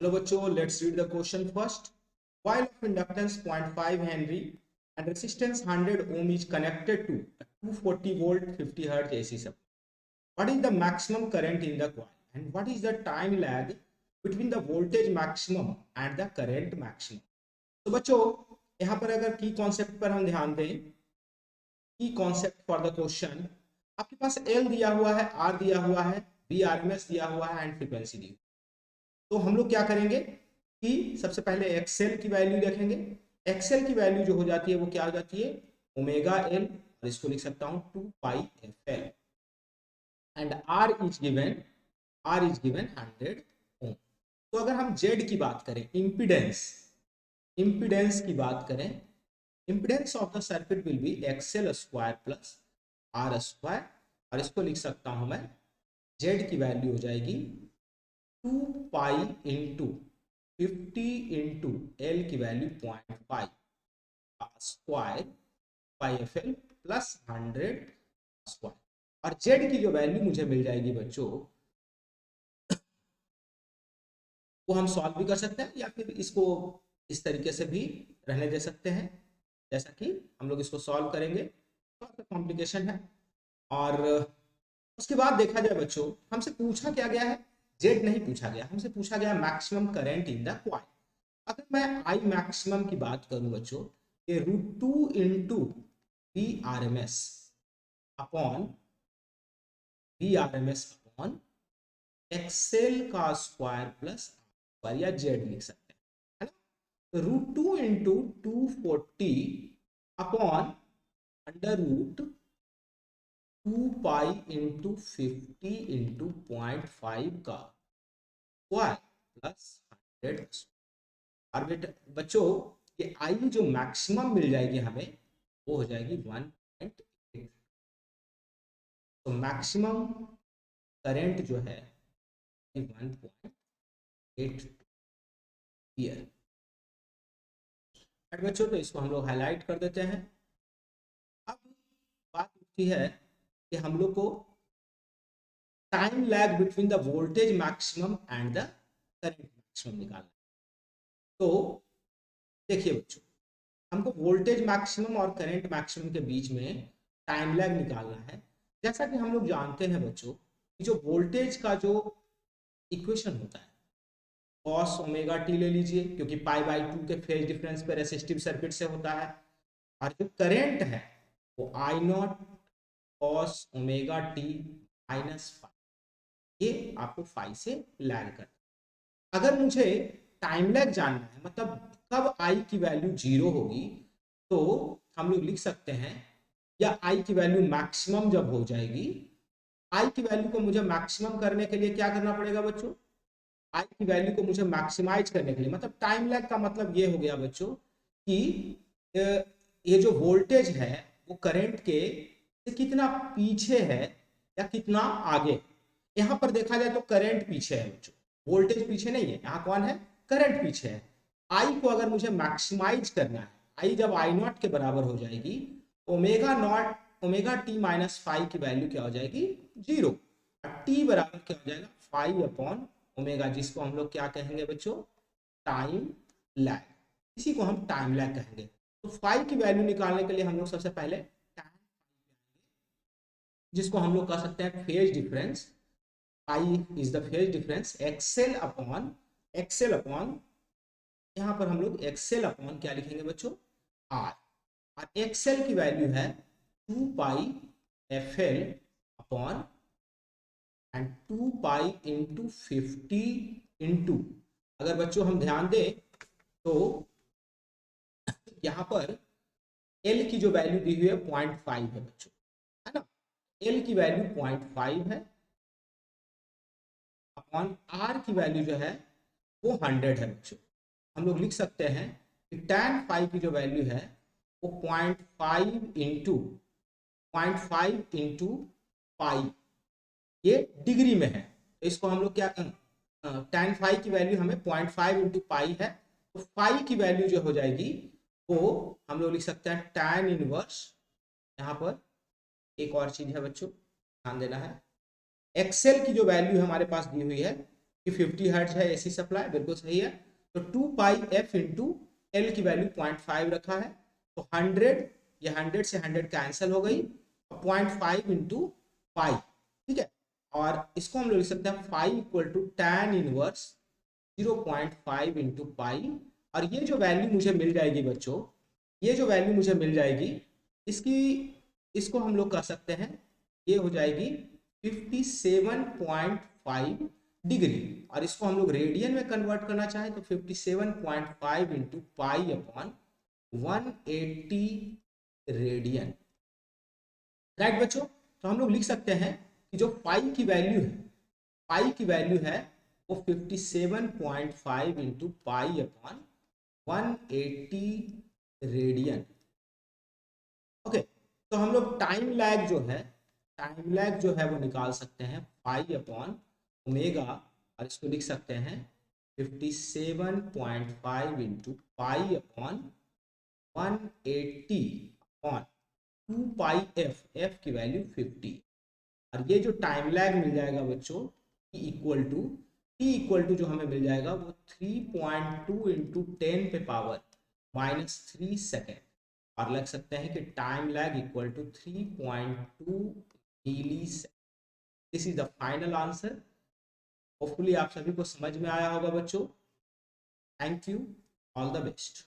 Hello बच्चों, let's read the question first. While of inductance 0.5 Henry and resistance 100 ohm is connected to a 240 volt 50 hertz AC supply, what is the maximum current in the coil and what is the time lag between the voltage maximum and the current maximum? तो बच्चों यहाँ पर अगर की concept पर हम ध्यान दें, की कॉन्सेप्ट फॉर द क्वेश्चन, आपके पास एल दिया हुआ है, आर दिया हुआ है, बी आर एम एस दिया हुआ है एंड फ्रीक्वेंसी दी हुई है। तो हम लोग क्या करेंगे कि सबसे पहले एक्सेल की वैल्यू देखेंगे। एक्सेल की वैल्यू जो हो जाती है वो क्या हो जाती है, ओमेगा एल, और इसको लिख सकता हूं 2 pi F L, and R is given 100 ohm. तो अगर हम जेड की बात करें, इम्पीडेंस इम्पीडेंस की बात करें, impedance of the circuit will be XL square plus R square, और इसको लिख सकता हूं मैं, जेड की वैल्यू हो जाएगी 2 पाई इंटू 50 इंटू एल की value 0.5 square pi F L plus 100 square, और जेड की जो वैल्यू मुझे मिल जाएगी बच्चों, वो हम सॉल्व भी कर सकते हैं या फिर इसको इस तरीके से भी रहने दे सकते हैं, जैसा कि हम लोग इसको सॉल्व करेंगे। थोड़ा सा कॉम्प्लिकेशन है। और उसके बाद देखा जाए बच्चों, हमसे पूछा क्या गया है, जेड नहीं पूछा गया, हमसे पूछा गया maximum current in the coil. अगर मैं आई मैक्सिमम की बात करूं बच्चों, ये √2 into B R M S upon XL का स्क्वायर प्लस स्क्वायर, या जेड लिख सकते हैं, है ना। तो √2 into 240 upon √2 pi into 50 into 0.5 का स्क्वायर प्लस 100। और बेटा बच्चों, ये आई जो मैक्सिमम मिल जाएगी हमें, वो हो जाएगी 1.8। तो मैक्सिमम करंट जो है 1.8 ईयर। बच्चों तो इसको हम लोग हाईलाइट कर देते हैं। अब बात उठती है कि हम लोग को time lag between the voltage maximum and the current maximum निकालना। तो देखिए बच्चों, हमको वोल्टेज मैक्सिमम और करंट मैक्सिमम के बीच में टाइम लैग निकालना है। जैसा कि हम लोग जानते हैं बच्चों, कि जो वोल्टेज का जो इक्वेशन होता है, कॉस ओमेगा टी ले लीजिए, क्योंकि पाई/2 के फेज डिफरेंस पे रेसिस्टिव सर्किट से होता है, और जो करंट है वो I naught cos omega T minus five, ये आपको फाइव से लैग करना। अगर मुझे टाइम लैग जानना है, मतलब कब आई की वैल्यू 0 होगी, तो हम लोग लिख सकते हैं, या आई की वैल्यू मैक्सिमम जब हो जाएगी, आई की वैल्यू को मुझे मैक्सिमम करने के लिए क्या करना पड़ेगा बच्चों, आई की वैल्यू को मुझे मैक्सिमाइज करने के लिए, मतलब टाइम लैग का मतलब ये हो गया बच्चों कि ये जो वोल्टेज है वो करंट के से कितना पीछे है या कितना आगे। यहाँ पर देखा जाए तो करंट पीछे है बच्चों, वोल्टेज पीछे नहीं है, यहाँ कौन है, करंट पीछे है। आई को अगर मुझे मैक्सिमाइज करना है, आई जब आई नॉट के बराबर हो जाएगी, ओमेगा टी माइनस फाइव की वैल्यू क्या हो जाएगी, 0, और टी बराबर क्या हो जाएगा, 5/ओमेगा, जिसको हम लोग क्या कहेंगे बच्चों, टाइम लैग। इसी को हम टाइम लैग कहेंगे। तो 5 की वैल्यू निकालने के लिए हम लोग सबसे पहले tan, जिसको हम लोग कह सकते हैं phase difference, I is the phase difference, XL upon यहाँ पर हम लोग एक्सेल अपॉन क्या लिखेंगे बच्चों, आर, और एक्सेल की वैल्यू है 2 pi F L upon and 2 pi into 50 into, अगर बच्चों हम ध्यान दें तो यहाँ पर एल की जो वैल्यू दी हुई है 0.5 है बच्चों, है ना। एल की वैल्यू 0.5 है, अपॉन आर की वैल्यू जो है वो 100 है बच्चों। हम लोग लिख सकते हैं कि tan फाइव की जो वैल्यू है वो 0.5 इंटू पाई, ये डिग्री में है। तो इसको हम लोग क्या, tan फाइव की वैल्यू हमें 0.5 इंटू पाई है, तो फाइव की वैल्यू जो हो जाएगी वो हम लोग लिख सकते हैं tan इनवर्स। यहाँ पर एक और चीज है बच्चों, ध्यान देना है, एक्सेल की जो वैल्यू हमारे पास दी हुई है कि 50 हर्ट्ज है एसी सप्लाई, बिल्कुल सही है। तो 2 पाई एफ इंटू एल की वैल्यू 0.5 रखा है, तो 100, ये 100 से 100 कैंसिल हो गई, 0.5 इंटू पाई, ठीक है। और इसको हम लोग लिख सकते हैं 5 equal to tan inverse 0.5 into pi. और ये जो वैल्यू मुझे मिल जाएगी बच्चों, ये जो वैल्यू मुझे मिल जाएगी, इसकी इसको हम लोग कह सकते हैं, ये हो जाएगी 57.5 डिग्री। और इसको हम लोग रेडियन में कन्वर्ट करना चाहें तो 57.5 into pi upon 180 radian, right बच्चों। तो हम लोग लिख सकते हैं कि जो पाई की वैल्यू है, पाई की वैल्यू है वो 57.5 into pi upon 180 radian. Okay, तो हम लोग टाइम लैग जो है, टाइम लैग जो है वो निकाल सकते हैं पाई अपॉन ओमेगा, और इसको लिख सकते हैं 57.5 into pi upon 180 upon 2 pi F, F की वैल्यू 50। और ये जो टाइम लैग मिल जाएगा बच्चों, टी इक्वल टू जो हमें मिल जाएगा वो 3.2 इंटू 10 पे पावर -3 सेकेंड। और लग सकते हैं कि time lag equal to 3.2 millisecond. This is the final answer. Hopefully आप सभी को समझ में आया होगा बच्चों। Thank you, all the best.